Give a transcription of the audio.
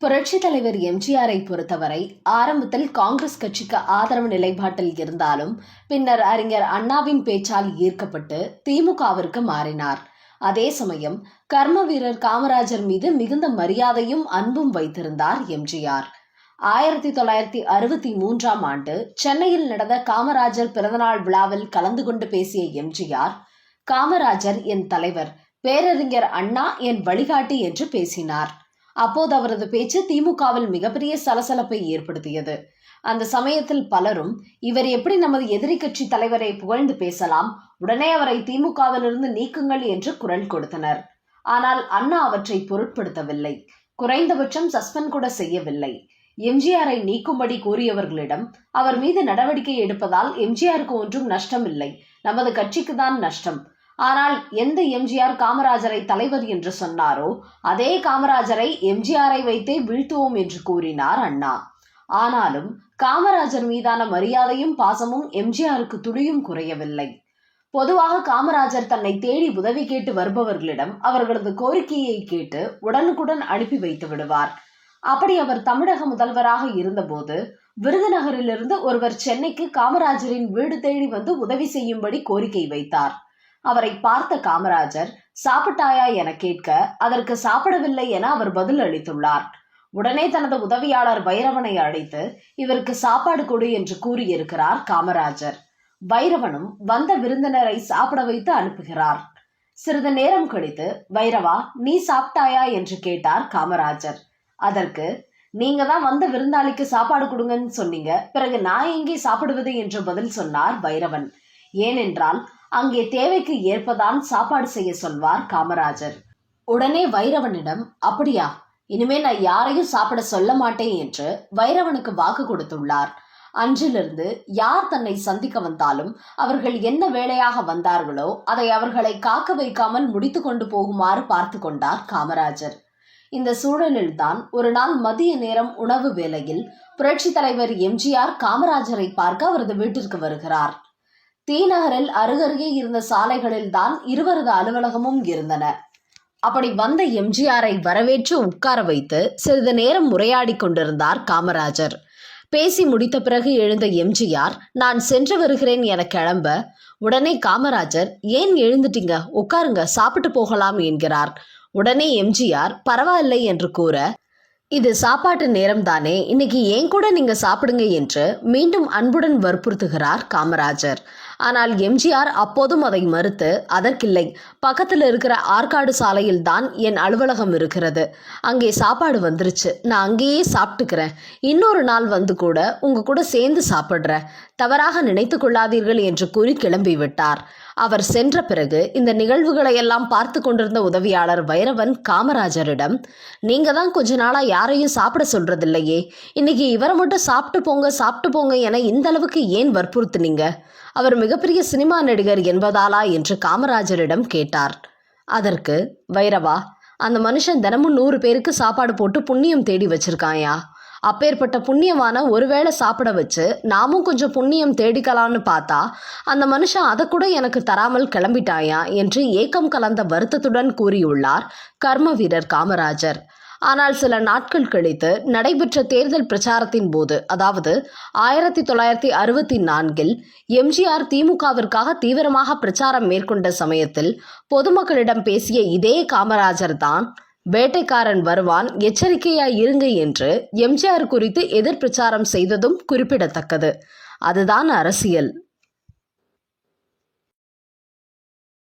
புரட்சி தலைவர் எம்ஜிஆரை பொறுத்தவரை ஆரம்பத்தில் காங்கிரஸ் கட்சிக்கு ஆதரவு நிலைப்பாட்டில் இருந்தாலும் பின்னர் அறிஞர் அண்ணாவின் பேச்சால் ஈர்க்கப்பட்டு திமுகவிற்கு மாறினார். அதே சமயம் கர்ம வீரர் காமராஜர் மீது மிகுந்த மரியாதையும் அன்பும் வைத்திருந்தார் எம்ஜிஆர். 1963ஆம் ஆண்டு சென்னையில் நடந்த காமராஜர் பிறந்தநாள் விழாவில் கலந்து கொண்டு பேசிய எம்ஜிஆர், காமராஜர் என் தலைவர், பேரறிஞர் அண்ணா என் வழிகாட்டி என்று பேசினார். அப்போது அவரது பேச்சு திமுகவில் மிகப்பெரிய சலசலப்பை ஏற்படுத்தியது. அந்த சமயத்தில் பலரும், இவர் எப்படி நமது எதிரி கட்சி தலைவரை புகழ்ந்து பேசலாம், உடனே அவரை திமுகவிலிருந்து நீக்குங்கள் என்று குரல் கொடுத்தனர். ஆனால் அண்ணா அவற்றை பொருட்படுத்தவில்லை. குறைந்தபட்சம் சஸ்பெண்ட் கூட செய்யவில்லை. எம்ஜிஆரை நீக்கும்படி கூறியவர்களிடம், அவர் மீது நடவடிக்கை எடுப்பதால் எம்ஜிஆருக்கு ஒன்றும் நஷ்டம் இல்லை, நமது கட்சிக்கு தான் நஷ்டம். ஆனால் எந்த எம்ஜிஆர் காமராஜரை தலைவர் என்று சொன்னாரோ அதே காமராஜரை எம்ஜிஆரை வைத்தே வீழ்த்துவோம் என்று கூறினார் அண்ணா. ஆனாலும் காமராஜர் மீதான மரியாதையும் பாசமும் எம்ஜிஆருக்கு துளியும் குறையவில்லை. பொதுவாக காமராஜர் தன்னை தேடி உதவி கேட்டு வருபவர்களிடம் அவர்களது கோரிக்கையை கேட்டு உடனுக்குடன் அனுப்பி வைத்து விடுவார். அப்படி அவர் தமிழக முதல்வராக இருந்தபோது விருதுநகரிலிருந்து ஒருவர் சென்னைக்கு காமராஜரின் வீடு தேடி வந்து உதவி செய்யும்படி கோரிக்கை வைத்தார். அவரை பார்த்த காமராஜர், சாப்பிட்டாயா என கேட்க, அதற்கு சாப்பிடவில்லை என அவர் பதில் அளித்துள்ளார். உடனே தனது உதவியாளர் வைரவனை அழைத்து, இவருக்கு சாப்பாடு கொடு என்று கூறியிருக்கிறார் காமராஜர். வைரவனும் வந்த விருந்தினரை சாப்பிட வைத்து அனுப்புகிறார். சிறிது நேரம் கழித்து, வைரவா, நீ சாப்பிட்டாயா என்று கேட்டார் காமராஜர். அதற்கு, நீங்க தான் வந்த விருந்தாளிக்கு சாப்பாடு கொடுங்கன்னு சொன்னீங்க, பிறகு நான் எங்கே சாப்பிடுவது என்று பதில் சொன்னார் வைரவன். ஏனென்றால் அங்கே தேவைக்கு ஏற்பதான் சாப்பாடு செய்ய சொல்வார் காமராஜர். உடனே வைரவனிடம், அப்படியா, இனிமே நான் யாரையும் சாப்பிட சொல்ல மாட்டேன் என்று வைரவனுக்கு வாக்கு கொடுத்துள்ளார். அன்றிலிருந்து யார் தன்னை சந்திக்க வந்தாலும் அவர்கள் என்ன வேலையாக வந்தார்களோ அதை அவர்களை காக்க வைக்காமல் முடித்து கொண்டு போகுமாறு பார்த்து கொண்டார் காமராஜர். இந்த சூழலில்தான் ஒரு நாள் மதிய நேரம் உணவு வேளையில் புரட்சி தலைவர் எம்ஜிஆர் காமராஜரை பார்க்க அவரது வீட்டிற்கு வருகிறார். தீநகரில் அருகருகே இருந்த சாலைகளில் தான் இருவரது அலுவலகமும் இருந்தன. அப்படி வந்த எம்ஜிஆரை வரவேற்று உட்கார வைத்து சிறிது நேரம் உரையாடி கொண்டிருந்தார் காமராஜர். பேசி முடித்த பிறகு எழுந்த எம்ஜிஆர், நான் சென்று வருகிறேன் என கிளம்ப, உடனே காமராஜர், ஏன் எழுந்துட்டீங்க, உட்காருங்க, சாப்பிட்டு போகலாம் என்கிறார். உடனே எம்ஜிஆர், பரவாயில்லை என்று கூற, இது சாப்பாட்டு நேரம் தானே, இன்னைக்கு ஏன் கூட நீங்க சாப்பிடுங்க என்று மீண்டும் அன்புடன் வற்புறுத்துகிறார் காமராஜர். ஆனால் எம்ஜிஆர் அப்போதும் அதை மறுத்து, அதற்கில்லை, பக்கத்தில் இருக்கிற ஆற்காடு சாலையில் தான் என் அலுவலகம் இருக்கிறது, அங்கே சாப்பாடு வந்துருச்சு, நான் அங்கேயே சாப்பிட்டுக்கிறேன், இன்னொரு நாள் வந்து கூட உங்க கூட சேர்ந்து சாப்பிட்றேன், தவறாக நினைத்து கொள்ளாதீர்கள் என்று கூறி கிளம்பிவிட்டார். அவர் சென்ற பிறகு இந்த நிகழ்வுகளை எல்லாம் பார்த்து கொண்டிருந்த உதவியாளர் வைரவன் காமராஜரிடம், நீங்க தான் கொஞ்ச நாளா யாரையும் சாப்பிட சொல்றதில்லையே, இன்னைக்கு இவரை மட்டும் சாப்பிட்டு போங்க என இந்த அளவுக்கு ஏன் வற்புறுத்துனீங்க, அவர் மிகப்பெரிய சினிமா நடிகர் என்பதாலா என்று காமராஜரிடம் கேட்டார். அதற்கு வைரவா, அந்த மனுஷன் தினமும் 100 பேருக்கு சாப்பாடு போட்டு புண்ணியம் தேடி வச்சிருக்காயா, அப்பேற்பட்ட புண்ணியமான ஒருவேளை சாப்பிட வச்சு நாமும் கொஞ்சம் புண்ணியம் தேடிக்கலான்னு பார்த்தா அந்த மனுஷன் அதை கூட எனக்கு தராமல் கிளம்பிட்டாயா என்று ஏக்கம் கலந்த வருத்தத்துடன் கூறியுள்ளார் கர்ம வீரர் காமராஜர். ஆனால் சில நாட்கள் கழித்து நடைபெற்ற தேர்தல் பிரச்சாரத்தின் போது, அதாவது 1964இல் எம்ஜிஆர் திமுகவிற்காக தீவிரமாக பிரச்சாரம் மேற்கொண்ட சமயத்தில் பொதுமக்களிடம் பேசிய இதே காமராஜர் தான், வேட்டைக்காரன் வருவான், எச்சரிக்கையாய் இருங்க என்று எம்ஜிஆர் குறித்து எதிர் பிரச்சாரம் செய்ததும் குறிப்பிடத்தக்கது. அதுதான் அரசியல்.